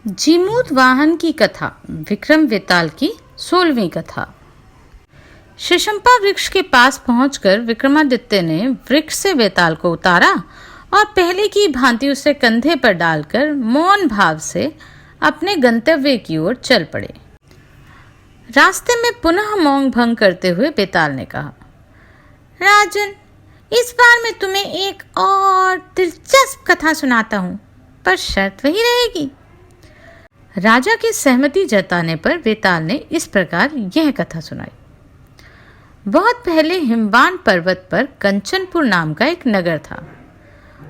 जीमूत वाहन की कथा। विक्रम वेताल की 16वीं कथा। शिशंपा वृक्ष के पास पहुंचकर विक्रमादित्य ने वृक्ष से वेताल को उतारा और पहले की भांति उसे कंधे पर डालकर मौन भाव से अपने गंतव्य की ओर चल पड़े। रास्ते में पुनः मौन भंग करते हुए वेताल ने कहा, राजन, इस बार मैं तुम्हें एक और दिलचस्प कथा सुनाता हूँ, पर शर्त वही रहेगी। राजा की सहमति जताने पर वेताल ने इस प्रकार यह कथा सुनाई। बहुत पहले हिमवान पर्वत पर कंचनपुर नाम का एक नगर था।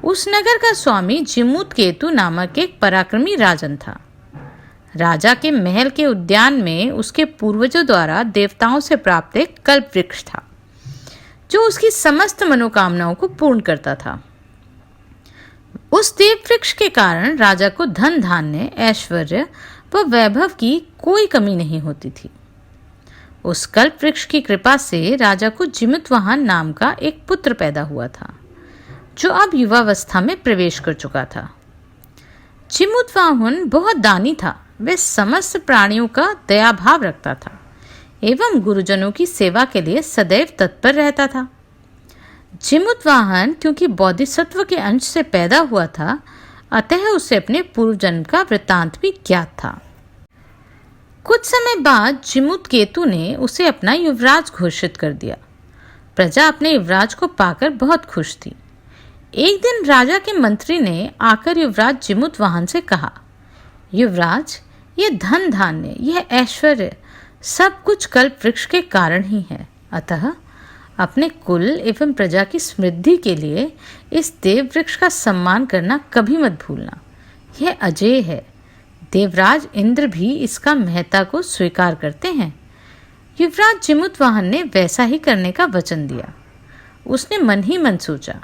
उस नगर का स्वामी जीमूत केतु नामक एक पराक्रमी राजन था। राजा के महल के उद्यान में उसके पूर्वजों द्वारा देवताओं से प्राप्त एक कल्प वृक्ष था, जो उसकी समस्त मनोकामनाओं को पूर्ण करता था। उस देव वृक्ष के कारण राजा को धन धान्य, ऐश्वर्य व वैभव की कोई कमी नहीं होती थी। उस कल्प वृक्ष की कृपा से राजा को जीमूतवाहन नाम का एक पुत्र पैदा हुआ था, जो अब युवावस्था में प्रवेश कर चुका था। जीमूतवाहन बहुत दानी था। वह समस्त प्राणियों का दया भाव रखता था एवं गुरुजनों की सेवा के लिए सदैव तत्पर रहता था। जीमूतवाहन क्योंकि बोधिसत्व के अंश से पैदा हुआ था, अतः उसे अपने पूर्व जन्म का वृत्तांत भी ज्ञात था। कुछ समय बाद जीमूत केतु ने उसे अपना युवराज घोषित कर दिया। प्रजा अपने युवराज को पाकर बहुत खुश थी। एक दिन राजा के मंत्री ने आकर युवराज जीमूतवाहन से कहा, युवराज, यह धन धान्य, यह ऐश्वर्य सब कुछ कल्प वृक्ष के कारण ही है। अतः अपने कुल एवं प्रजा की समृद्धि के लिए इस देव वृक्ष का सम्मान करना कभी मत भूलना। यह अजेय है। देवराज इंद्र भी इसका महत्ता को स्वीकार करते हैं। युवराज जीमूतवाहन ने वैसा ही करने का वचन दिया। उसने मन ही मन सोचा,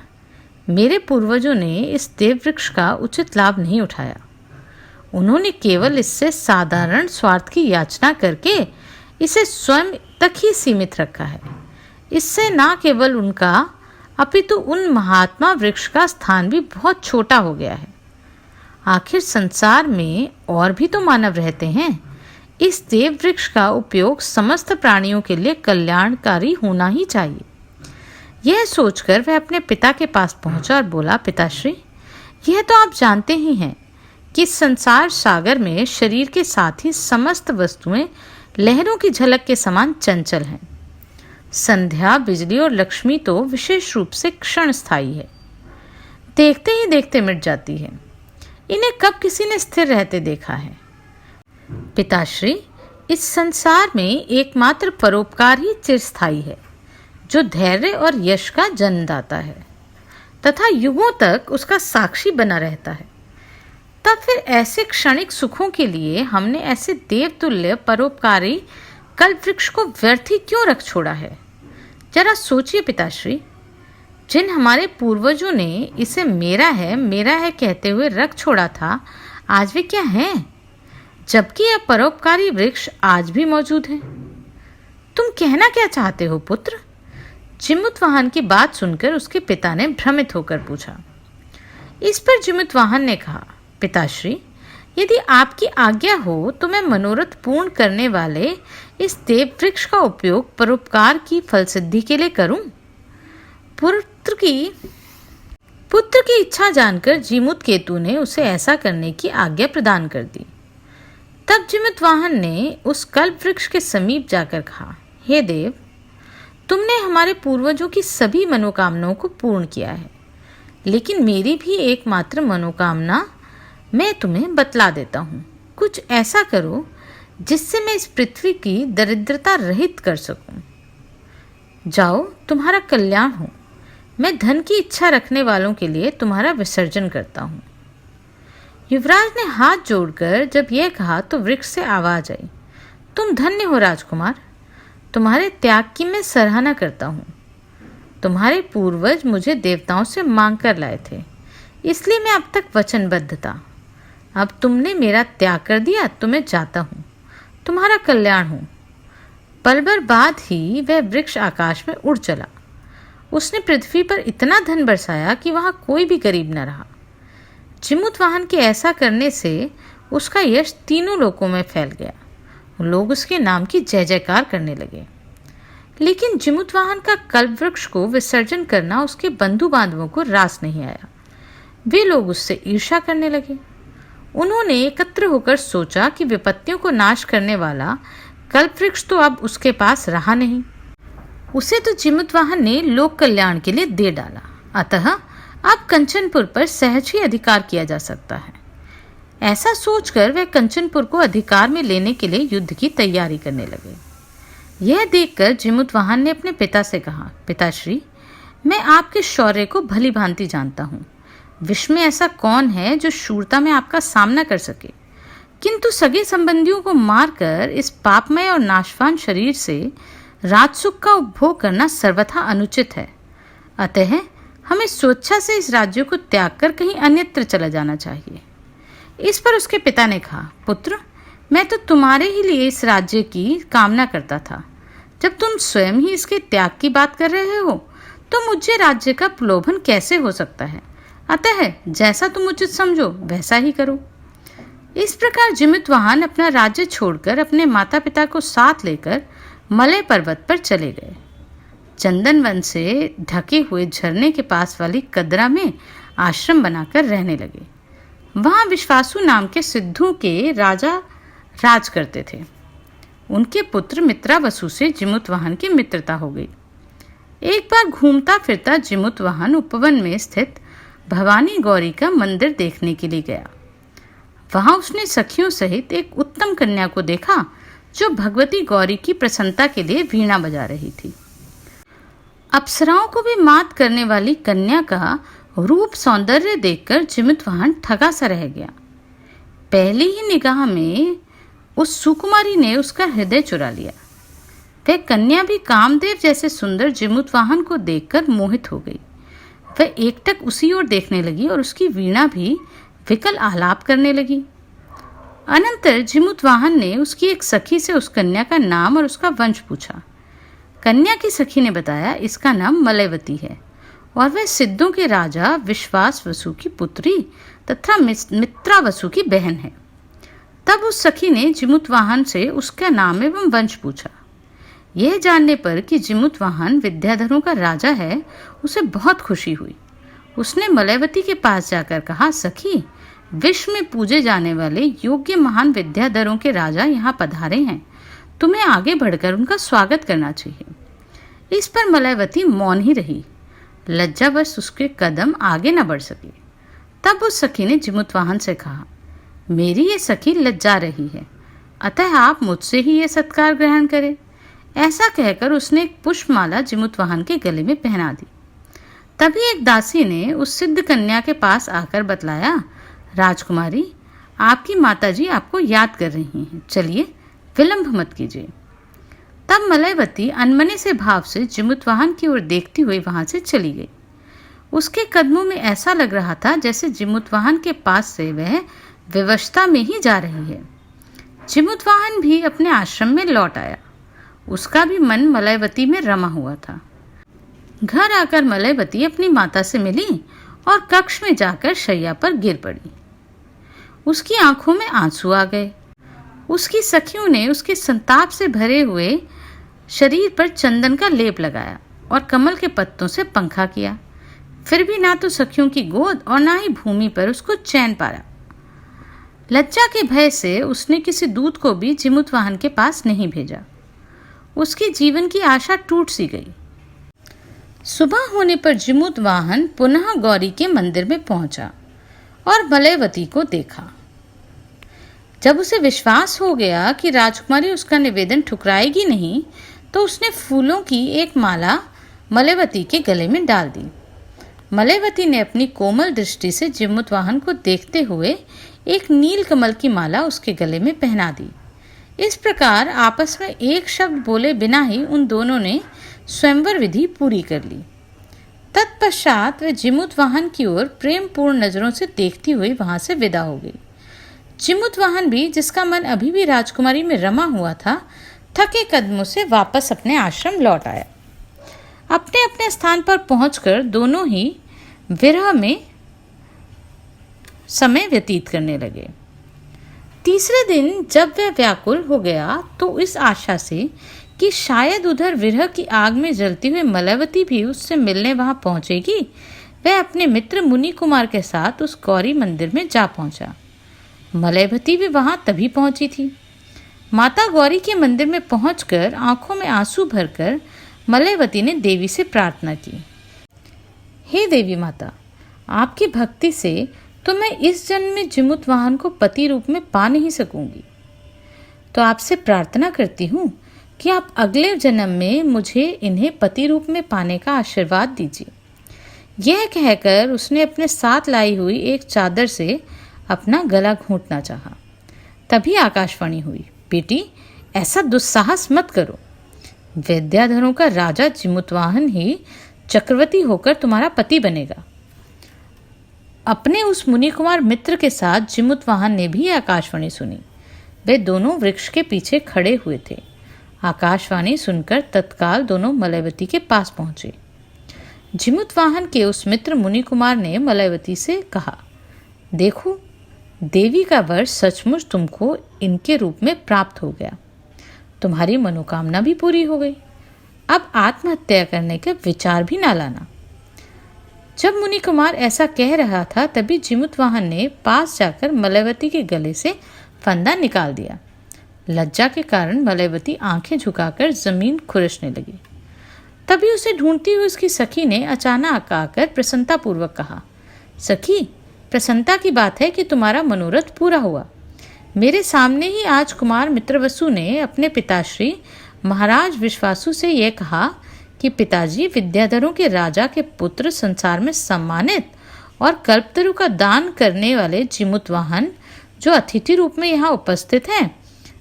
मेरे पूर्वजों ने इस देव वृक्ष का उचित लाभ नहीं उठाया। उन्होंने केवल इससे साधारण स्वार्थ की याचना करके इसे स्वयं तक ही सीमित रखा है। इससे न केवल उनका अपितु उन महात्मा वृक्ष का स्थान भी बहुत छोटा हो गया है। आखिर संसार में और भी तो मानव रहते हैं। इस देव वृक्ष का उपयोग समस्त प्राणियों के लिए कल्याणकारी होना ही चाहिए। यह सोचकर वह अपने पिता के पास पहुंचा और बोला, पिताश्री, यह तो आप जानते ही हैं कि संसार सागर में शरीर के साथ ही समस्त वस्तुएं लहरों की झलक के समान चंचल हैं। संध्या, बिजली और लक्ष्मी तो विशेष रूप से क्षण स्थायी है, देखते ही देखते मिट जाती है। इन्हें कब किसी ने स्थिर रहते देखा है? पिताश्री, इस संसार में एकमात्र परोपकार ही चिरस्थायी है, जो धैर्य और यश का जन्मदाता है तथा युगों तक उसका साक्षी बना रहता है। तब फिर ऐसे क्षणिक सुखों के लिए हमने ऐसे देवतुल्य परोपकारी कल्प वृक्ष को व्यर्थ ही क्यों रख छोड़ा है? जरा सोचिए पिताश्री, जिन हमारे पूर्वजों ने इसे मेरा है कहते हुए रख छोड़ा था, आज वे क्या हैं? जबकि यह परोपकारी वृक्ष आज भी मौजूद है। तुम कहना क्या चाहते हो पुत्र? जीमूतवाहन की बात सुनकर उसके पिता ने भ्रमित होकर पूछा। इस पर जीमूतवाहन ने कहा, पिताश्री, यदि आपकी आज्ञा हो तो मैं मनोरथ पूर्ण करने वाले इस देव वृक्ष का उपयोग परोपकार की फल सिद्धि के लिए करूं। पुत्र की इच्छा जानकर जीमूत केतु ने उसे ऐसा करने की आज्ञा प्रदान कर दी। तब जीमूतवाहन ने उस कल्प वृक्ष के समीप जाकर कहा, हे देव, तुमने हमारे पूर्वजों की सभी मनोकामनाओं को पूर्ण किया है, लेकिन मेरी भी एकमात्र मनोकामना मैं तुम्हें बतला देता हूँ। कुछ ऐसा करो जिससे मैं इस पृथ्वी की दरिद्रता रहित कर सकूं। जाओ, तुम्हारा कल्याण हो। मैं धन की इच्छा रखने वालों के लिए तुम्हारा विसर्जन करता हूँ। युवराज ने हाथ जोड़कर जब यह कहा तो वृक्ष से आवाज आई, तुम धन्य हो राजकुमार। तुम्हारे त्याग की मैं सराहना करता हूँ। तुम्हारे पूर्वज मुझे देवताओं से मांग कर लाए थे, इसलिए मैं अब तक वचनबद्ध था। अब तुमने मेरा त्याग कर दिया तो मैं जाता हूँ। तुम्हारा कल्याण हो। पल भर बाद ही वह वृक्ष आकाश में उड़ चला। उसने पृथ्वी पर इतना धन बरसाया कि वहाँ कोई भी गरीब न रहा। जीमूतवाहन के ऐसा करने से उसका यश तीनों लोकों में फैल गया। लोग उसके नाम की जय जयकार करने लगे। लेकिन जिमुतवाहन का कल्प वृक्ष को विसर्जन करना उसके बंधु बांधवों को रास नहीं आया। वे लोग उससे ईर्ष्या करने लगे। उन्होंने एकत्र होकर सोचा कि विपत्तियों को नाश करने वाला कल्प वृक्ष तो अब उसके पास रहा नहीं, उसे तो जिमुतवाहन ने लोक कल्याण के लिए दे डाला, अतः अब कंचनपुर पर सहज ही अधिकार किया जा सकता है। ऐसा सोचकर वे कंचनपुर को अधिकार में लेने के लिए युद्ध की तैयारी करने लगे। यह देखकर जिमुतवाहन ने अपने पिता से कहा, पिताश्री, मैं आपके शौर्य को भली भांति जानता हूँ। विश्व में ऐसा कौन है जो शूरता में आपका सामना कर सके, किंतु सगे संबंधियों को मारकर इस पापमय और नाशवान शरीर से राजसुख का उपभोग करना सर्वथा अनुचित है। अतः हमें स्वेच्छा से इस राज्य को त्याग कर कहीं अन्यत्र चला जाना चाहिए। इस पर उसके पिता ने कहा, पुत्र, मैं तो तुम्हारे ही लिए इस राज्य की कामना करता था। जब तुम स्वयं ही इसके त्याग की बात कर रहे हो तो मुझे राज्य का प्रलोभन कैसे हो सकता है। अतः जैसा तुम उचित समझो वैसा ही करो। इस प्रकार जिमुतवाहन अपना राज्य छोड़कर अपने माता पिता को साथ लेकर मलय पर्वत पर चले गए। चंदन वन से ढके हुए झरने के पास वाली कदरा में आश्रम बनाकर रहने लगे। वहां विश्वासु नाम के सिद्धों के राजा राज करते थे। उनके पुत्र मित्रावसु से जिमुतवाहन की मित्रता हो गई। एक बार घूमता फिरता जिमुतवाहन उपवन में स्थित भवानी गौरी का मंदिर देखने के लिए गया। वहां उसने सखियों सहित एक उत्तम कन्या को देखा जो भगवती गौरी की प्रसन्नता के लिए वीणा बजा रही थी। अप्सराओं को भी मात करने वाली कन्या का रूप सौंदर्य देखकर जिमुतवाहन ठगा सा रह गया। पहली ही निगाह में उस सुकुमारी ने उसका हृदय चुरा लिया। वह कन्या भी कामदेव जैसे सुंदर जिमुतवाहन को देखकर मोहित हो गई। वह एकटक उसी ओर देखने लगी और उसकी वीणा भी विकल आलाप करने लगी। अनंतर जिमुतवाहन ने उसकी एक सखी से उस कन्या का नाम और उसका वंश पूछा। कन्या की सखी ने बताया, इसका नाम मलयवती है और वह सिद्धों के राजा विश्वास वसु की पुत्री तथा मित्रावसु की बहन है। तब उस सखी ने जिमुतवाहन से उसका नाम एवं वंश पूछा। यह जानने पर कि जिमुतवाहन विद्याधरों का राजा है, उसे बहुत खुशी हुई। उसने मलयवती के पास जाकर कहा, सखी, विश्व में पूजे जाने वाले योग्य महान विद्याधरों के राजा यहाँ पधारे हैं। तुम्हें आगे बढ़कर उनका स्वागत करना चाहिए। इस पर मलयवती मौन ही रही। लज्जावश उसके कदम आगे न बढ़ सके। तब उस सखी ने जिमुतवाहन से कहा, मेरी ये सखी लज्जा रही है, अतः आप मुझसे ही ये सत्कार ग्रहण करें। ऐसा कहकर उसने एक पुष्पमाला जिमुतवाहन के गले में पहना दी। तभी एक दासी ने उस सिद्ध कन्या के पास आकर बतलाया, राजकुमारी, आपकी माताजी आपको याद कर रही हैं, चलिए विलंब मत कीजिए। तब मलयवती अनमने से भाव से जिमुतवाहन की ओर देखती हुई वहां से चली गई। उसके कदमों में ऐसा लग रहा था जैसे जिमुतवाहन के पास से वह विवशता में ही जा रही है। जिमुतवाहन भी अपने आश्रम में लौट आया। उसका भी मन मलयवती में रमा हुआ था। घर आकर मलयवती अपनी माता से मिली और कक्ष में जाकर शैया पर गिर पड़ी। उसकी आंखों में आंसू आ गए। उसकी सखियों ने उसके संताप से भरे हुए शरीर पर चंदन का लेप लगाया और कमल के पत्तों से पंखा किया। फिर भी ना तो सखियों की गोद और ना ही भूमि पर उसको चैन पाया। लज्जा के भय से उसने किसी दूत को भी जिमुतवाहन के पास नहीं भेजा। उसके जीवन की आशा टूट सी गई। सुबह होने पर जिमुतवाहन पुनः गौरी के मंदिर में पहुंचा और मलयवती को देखा। जब उसे विश्वास हो गया कि राजकुमारी उसका निवेदन ठुकराएगी नहीं, तो उसने फूलों की एक माला मलयवती के गले में डाल दी। मलयवती ने अपनी कोमल दृष्टि से जिमुतवाहन को देखते हुए एक नील कमल की माला उसके गले में पहना दी। इस प्रकार आपस में एक शब्द बोले बिना ही उन दोनों ने स्वयंवर विधि पूरी कर ली। तत्पश्चात वे जिमुतवाहन की ओर प्रेमपूर्ण नजरों से देखती हुई वहां से विदा हो गई। जिमुतवाहन भी, जिसका मन अभी भी राजकुमारी में रमा हुआ था, थके कदमों से वापस अपने आश्रम लौट आया। अपने अपने स्थान पर पहुंचकर दोनों ही विरह में समय व्यतीत करने लगे। तीसरे दिन जब वह व्याकुल हो गया तो इस आशा से कि शायद उधर विरह की आग में जलती हुई मलयवती भी उससे मिलने वहां पहुंचेगी, वह अपने मित्र मुनि कुमार के साथ उस गौरी मंदिर में जा पहुंचा। मलयवती भी वहां तभी पहुंची थी। माता गौरी के मंदिर में पहुंचकर आंखों में आंसू भरकर मलयवती ने देवी से प्रार्थना की, हे देवी माता, आपकी भक्ति से तो मैं इस जन्म में जिमुत वाहन को पति रूप में पा नहीं सकूंगी, तो आपसे प्रार्थना करती हूँ कि आप अगले जन्म में मुझे इन्हें पति रूप में पाने का आशीर्वाद दीजिए। यह कहकर उसने अपने साथ लाई हुई एक चादर से अपना गला घोंटना चाहा। तभी आकाशवाणी हुई, बेटी ऐसा दुस्साहस मत करो, विद्याधरों का राजा जिमुतवाहन ही चक्रवर्ती होकर तुम्हारा पति बनेगा। अपने उस मुनि कुमार मित्र के साथ जिमुतवाहन ने भी आकाशवाणी सुनी। वे दोनों वृक्ष के पीछे खड़े हुए थे। आकाशवाणी सुनकर तत्काल दोनों मलयवती के पास पहुंचे। जिमुतवाहन के उस मित्र मुनि कुमार ने मलयवती से कहा, देखो, देवी का वर सचमुच तुमको इनके रूप में प्राप्त हो गया, तुम्हारी मनोकामना भी पूरी हो गई। अब आत्महत्या करने का विचार भी ना लाना। जब मुनि कुमार ऐसा कह रहा था तभी जिमुतवाहन ने पास जाकर मलयवती के गले से फंदा निकाल दिया। लज्जा के कारण मलयवती आंखें झुकाकर जमीन खुरसने लगी। तभी उसे ढूंढती हुई उसकी सखी ने अचानक आकर प्रसन्नतापूर्वक कहा, सखी, प्रसन्नता की बात है कि तुम्हारा मनोरथ पूरा हुआ। मेरे सामने ही आज कुमार मित्रवसु ने अपने पिताश्री महाराज विश्वासु से यह कहा कि पिताजी, विद्याधरों के राजा के पुत्र संसार में सम्मानित और कल्पतरु का दान करने वाले जिमुतवाहन जो अतिथि रूप में यहाँ उपस्थित हैं,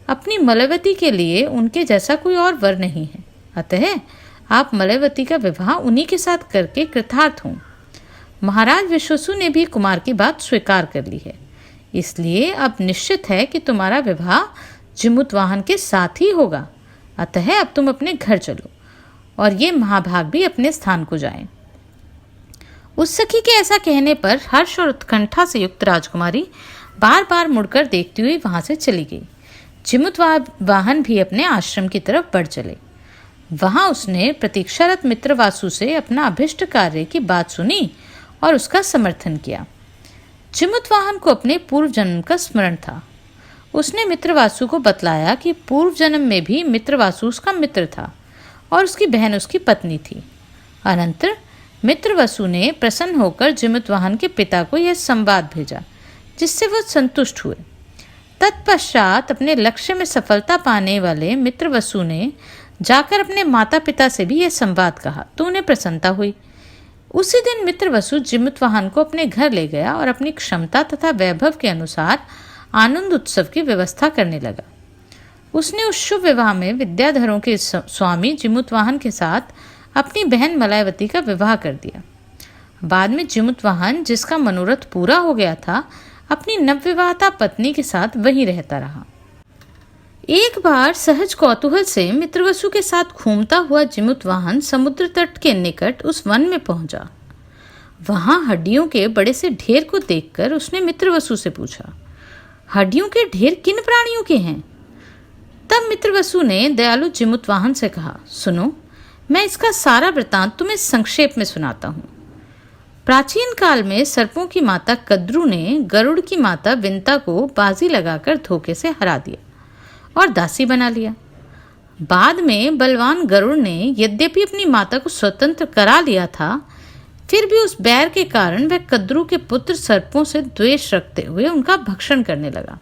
अपनी मलयवती के लिए उनके जैसा कोई और वर नहीं है। अतः आप मलयवती का विवाह उन्हीं के साथ करके कृतार्थ हों। महाराज विश्वसु ने भी कुमार की बात स्वीकार कर ली है, इसलिए अब निश्चित है कि तुम्हारा विवाह जिमुतवाहन के साथ ही होगा। अतः अब तुम अपने घर चलो और ये महाभाग भी अपने स्थान को जाएं। उस सखी के ऐसा कहने पर हर्ष और उत्कंठा से युक्त राजकुमारी बार बार मुड़कर देखती हुई वहां से चली गई। जिमुतवाहन भी अपने आश्रम की तरफ बढ़ चले। वहां उसने प्रतीक्षारत मित्रवासु से अपना अभिष्ट कार्य की बात सुनी और उसका समर्थन किया। जिमुतवाहन को अपने पूर्व जन्म का स्मरण था। उसने मित्रवासु को बतलाया कि पूर्व जन्म में भी मित्रवासु उसका मित्र था और उसकी बहन उसकी पत्नी थी। अनंतर मित्रवसु ने प्रसन्न होकर जिमुतवाहन के पिता को यह संवाद भेजा, जिससे वह संतुष्ट हुए। तत्पश्चात अपने लक्ष्य में सफलता पाने वाले मित्रवसु ने जाकर अपने माता पिता से भी यह संवाद कहा, तो उन्हें प्रसन्नता हुई। उसी दिन मित्रवसु जिमुतवाहन को अपने घर ले गया और अपनी क्षमता तथा वैभव के अनुसार आनंद उत्सव की व्यवस्था करने लगा। उसने उस शुभ विवाह में विद्याधरों के स्वामी जिमुतवाहन के साथ अपनी बहन मलयवती का विवाह कर दिया। बाद में जिमुतवाहन, जिसका मनोरथ पूरा हो गया था, अपनी नवविवाहिता पत्नी के साथ वहीं रहता रहा। एक बार सहज कौतूहल से मित्रवसु के साथ घूमता हुआ जिमुतवाहन समुद्र तट के निकट उस वन में पहुंचा। वहां हड्डियों के बड़े से ढेर को देखकर उसने मित्रवसु से पूछा, हड्डियों के ढेर किन प्राणियों के हैं? तब मित्रवसु ने दयालु जिमुतवाहन से कहा, सुनो, मैं इसका सारा वृतांत तुम्हें संक्षेप में सुनाता हूँ। प्राचीन काल में सर्पों की माता कद्रू ने गरुड़ की माता विंता को बाजी लगाकर धोखे से हरा दिया और दासी बना लिया। बाद में बलवान गरुड़ ने यद्यपि अपनी माता को स्वतंत्र करा लिया था, फिर भी उस बैर के कारण वह कद्रू के पुत्र सर्पों से द्वेष रखते हुए उनका भक्षण करने लगा।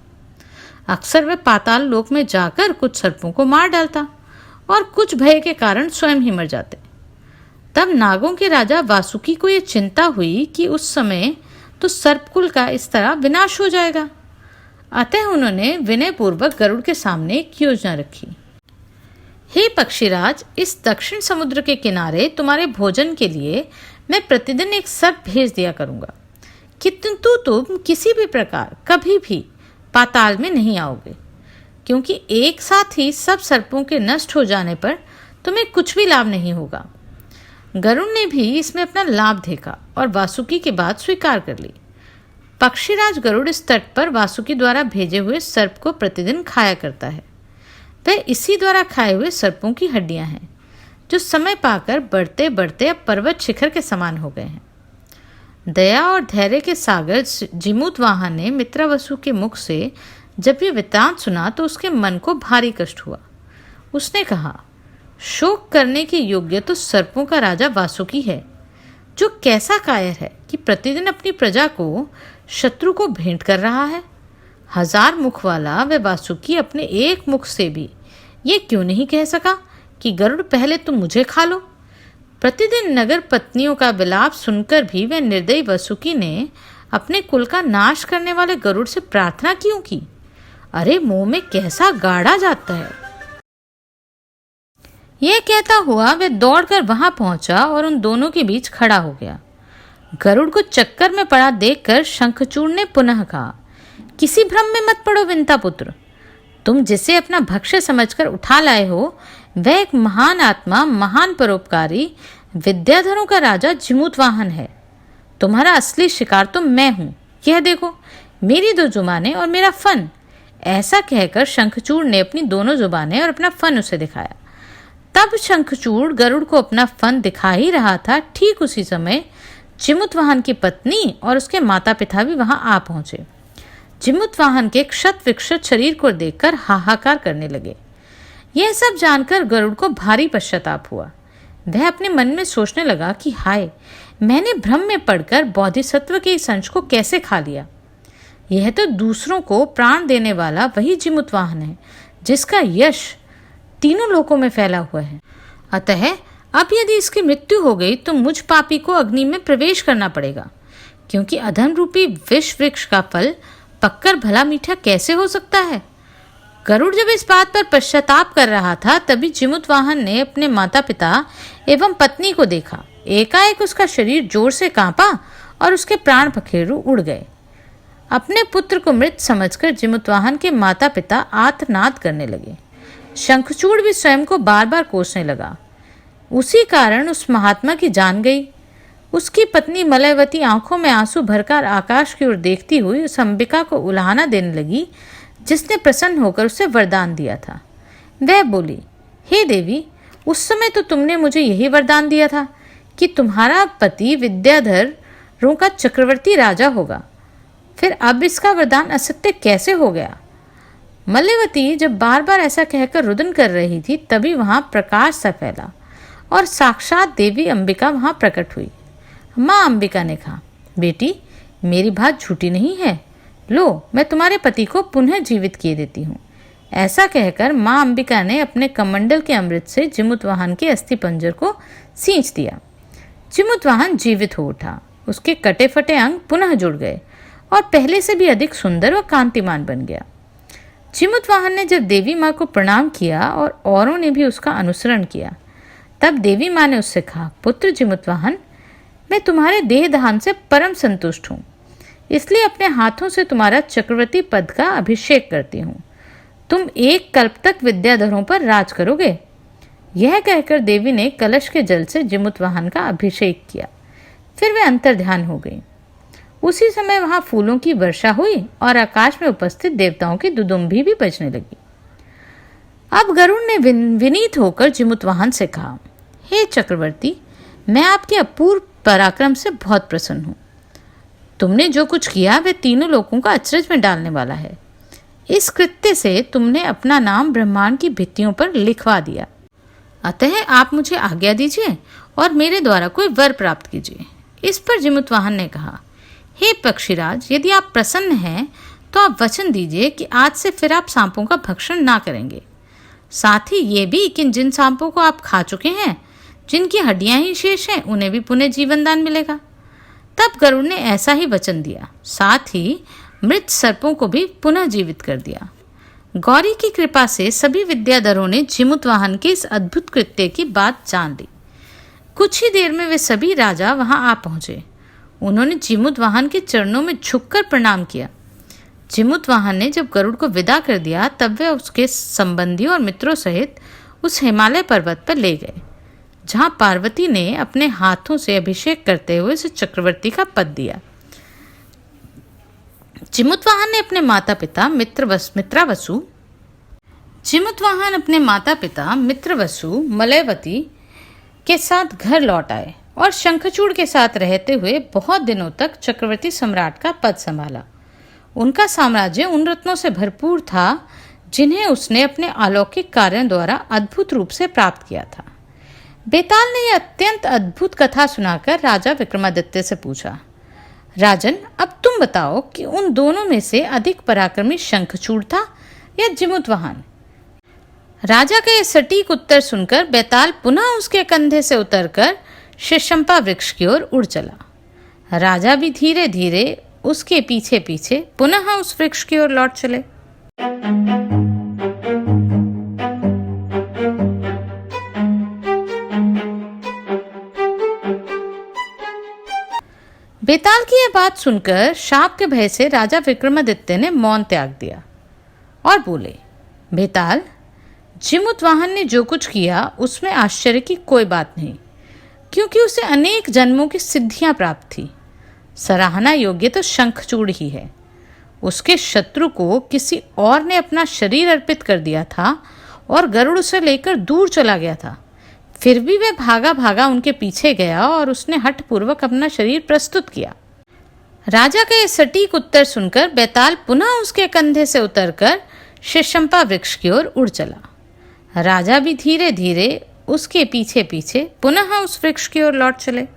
अक्सर वह पाताल लोक में जाकर कुछ सर्पों को मार डालता और कुछ भय के कारण स्वयं ही मर जाते। तब नागों के राजा वासुकी को यह चिंता हुई कि उस समय तो सर्पकुल का इस तरह विनाश हो जाएगा। अतः उन्होंने विनयपूर्वक गरुड़ के सामने एक योजना रखी। हे पक्षीराज, इस दक्षिण समुद्र के किनारे तुम्हारे भोजन के लिए मैं प्रतिदिन एक सर्प भेज दिया करूंगा, किंतु तुम किसी भी प्रकार कभी भी पाताल में नहीं आओगे, क्योंकि एक साथ ही सब सर्पों के नष्ट हो जाने पर तुम्हें कुछ भी लाभ नहीं होगा। गरुड़ ने भी इसमें अपना लाभ देखा और वासुकी की बात स्वीकार कर ली। पक्षीराज गरुड़ इस तट पर वासुकी द्वारा भेजे हुए सर्प को प्रतिदिन खाया करता है। वह इसी द्वारा खाए हुए सर्पों की हड्डियां हैं, जो समय पाकर बढ़ते बढ़ते अब पर्वत शिखर के समान हो गए हैं। दया और धैर्य के सागर जिमूतवाहन ने मित्रवसु के मुख से जब ये वृत्तांत सुना तो उसके मन को भारी कष्ट हुआ। उसने कहा, शोक करने के योग्य तो सर्पों का राजा वासुकी है, जो कैसा कायर है कि प्रतिदिन अपनी प्रजा को शत्रु को भेंट कर रहा है। 1000 मुख वाला वह वासुकी अपने एक मुख से भी ये क्यों नहीं कह सका कि गरुड़ पहले तुम मुझे खा लो। प्रतिदिन नगर पत्नियों का विलाप सुनकर भी वह निर्दयी वासुकी ने अपने कुल का नाश करने वाले गरुड़ से प्रार्थना क्यों की। अरे मुंह में कैसा गाड़ा जाता है। यह कहता हुआ वह दौड़कर वहां पहुंचा और उन दोनों के बीच खड़ा हो गया। गरुड़ को चक्कर में पड़ा देखकर शंखचूड़ ने पुनः कहा, किसी भ्रम में मत पड़ो विंता पुत्र। तुम जिसे अपना भक्ष्य समझकर उठा लाए हो, वह एक महान आत्मा, महान परोपकारी, विद्याधरों का राजा जिमूतवाहन है। तुम्हारा असली शिकार तो मैं हूं। यह देखो, मेरी 2 जुबानें और मेरा फन। ऐसा कहकर शंखचूड़ ने अपनी दोनों जुबानें और अपना फन उसे दिखाया। तब शंखचूड़ गरुड़ को अपना फन दिखा ही रहा था। ठीक उसी समय जिमूतवाहन की पत्नी और उसके माता पिता भी वहां आ पहुंचे। जिमूतवाहन के क्षत विक्षत शरीर को देखकर हाहाकार करने लगे। यह सब जानकर गरुड़ को भारी पश्चाताप हुआ। वह अपने मन में सोचने लगा कि हाय, मैंने भ्रम में पड़कर बोधिसत्व के इस अंश को कैसे खा लिया। यह तो दूसरों को प्राण देने वाला वही जिमूतवाहन है, जिसका यश तीनों लोकों में फैला हुआ है। अतः अब यदि इसकी मृत्यु हो गई तो मुझ पापी को अग्नि में प्रवेश करना पड़ेगा, क्योंकि अधर्म रूपी विष वृक्ष का फल पककर भला मीठा कैसे हो सकता है। गरुड़ जब इस बात पर पश्चाताप कर रहा था, तभी जिमूतवाहन ने अपने माता पिता एवं पत्नी को देखा। एकाएक उसका शरीर जोर से कांपा और उसके प्राण पखेरु उड़ गए। अपने पुत्र को मृत समझकर जिमूतवाहन के माता पिता आर्तनाद करने लगे। शंखचूड़ भी स्वयं को बार बार कोसने लगा। उसी कारण उस महात्मा की जान गई। उसकी पत्नी मलयवती आंखों में आंसू भरकर आकाश की ओर देखती हुई उस अंबिका को उलाहना देने लगी, जिसने प्रसन्न होकर उसे वरदान दिया था। वह बोली, हे देवी, उस समय तो तुमने मुझे यही वरदान दिया था कि तुम्हारा पति विद्याधरों का चक्रवर्ती राजा होगा। फिर अब इसका वरदान असत्य कैसे हो गया। मल्यवती जब बार बार ऐसा कहकर रुदन कर रही थी, तभी वहां प्रकाश सा फैला और साक्षात देवी अंबिका वहां प्रकट हुई। माँ अंबिका ने कहा, बेटी, मेरी बात झूठी नहीं है। लो, मैं तुम्हारे पति को पुनः जीवित किए देती हूँ। ऐसा कहकर माँ अंबिका ने अपने कमंडल के अमृत से जिमूतवाहन के अस्थि पंजर को सींच दिया। जिमूतवाहन जीवित हो उठा। उसके कटे फटे अंग पुनः जुड़ गए और पहले से भी अधिक सुंदर व कांतिमान बन गया। जिमूतवाहन ने जब देवी माँ को प्रणाम किया और औरों ने भी उसका अनुसरण किया, तब देवी माँ ने उससे कहा, पुत्र जिमूतवाहन, मैं तुम्हारे देह दान से परम संतुष्ट हूँ, इसलिए अपने हाथों से तुम्हारा चक्रवर्ती पद का अभिषेक करती हूँ। तुम 1 कल्प तक विद्याधरों पर राज करोगे। यह कहकर देवी ने कलश के जल से जिमूतवाहन का अभिषेक किया। फिर वे अंतर्ध्यान हो गई। उसी समय वहां फूलों की वर्षा हुई और आकाश में उपस्थित देवताओं की दुदुम्भी भी बजने लगी। अब गरुड़ ने विनीत होकर जिमूतवाहन से कहा, हे चक्रवर्ती, मैं आपके अपूर्व पराक्रम से बहुत प्रसन्न हूँ। तुमने जो कुछ किया वह तीनों लोगों का अचरज में डालने वाला है। इस कृत्य से तुमने अपना नाम ब्रह्मांड की भित्तियों पर लिखवा दिया। अतः आप मुझे आज्ञा दीजिए और मेरे द्वारा कोई वर प्राप्त कीजिए। इस पर जिमूतवाहन ने कहा, हे पक्षीराज, यदि आप प्रसन्न हैं तो आप वचन दीजिए कि आज से फिर आप सांपों का भक्षण ना करेंगे। साथ ही ये भी कि जिन सांपों को आप खा चुके हैं, जिनकी हड्डियां ही शेष हैं, उन्हें भी पुनः जीवन दान मिलेगा। तब गरुड़ ने ऐसा ही वचन दिया। साथ ही मृत सर्पों को भी पुनः जीवित कर दिया। गौरी की कृपा से सभी विद्याधरों ने जिमूतवाहन के इस अद्भुत कृत्य की बात जान ली। कुछ ही देर में वे सभी राजा वहां आ पहुंचे। उन्होंने जिमूतवाहन के चरणों में झुककर प्रणाम किया। जिमूतवाहन ने जब गरुड़ को विदा कर दिया, तब वे उसके संबंधियों और मित्रों सहित उस हिमालय पर्वत पर ले गए, जहां पार्वती ने अपने हाथों से अभिषेक करते हुए उसे चक्रवर्ती का पद दिया। जिमुतवाहन ने अपने माता पिता मित्रवसु मलयवती के साथ घर लौट आए और शंखचूड़ के साथ रहते हुए बहुत दिनों तक चक्रवर्ती सम्राट का पद संभाला। उनका साम्राज्य उन रत्नों से भरपूर था जिन्हें उसने अपने अलौकिक कार्यों द्वारा अद्भुत रूप से प्राप्त किया था। बेताल ने यह अत्यंत अद्भुत कथा सुनाकर राजा विक्रमादित्य से पूछा, राजन, अब तुम बताओ कि उन दोनों में से अधिक पराक्रमी शंखचूड़ था या जिमुतवाहन? राजा का यह सटीक उत्तर सुनकर बेताल पुनः उसके कंधे से उतरकर शीशंपा वृक्ष की ओर उड़ चला। राजा भी धीरे धीरे उसके पीछे पीछे पुनः उस वृक्ष की ओर लौट चले। बेताल की यह बात सुनकर शाप के भय से राजा विक्रमादित्य ने मौन त्याग दिया और बोले, बेताल, जिमुतवाहन ने जो कुछ किया उसमें आश्चर्य की कोई बात नहीं, क्योंकि उसे अनेक जन्मों की सिद्धियां प्राप्त थी। सराहना योग्य तो शंखचूड़ ही है। उसके शत्रु को किसी और ने अपना शरीर अर्पित कर दिया था और गरुड़ उसे लेकर दूर चला गया था। फिर भी वह भागा भागा उनके पीछे गया और उसने हठपूर्वक अपना शरीर प्रस्तुत किया। राजा का यह सटीक उत्तर सुनकर बेताल पुनः उसके कंधे से उतरकर शीशंपा वृक्ष की ओर उड़ चला। राजा भी धीरे धीरे उसके पीछे पीछे पुनः उस वृक्ष की ओर लौट चले।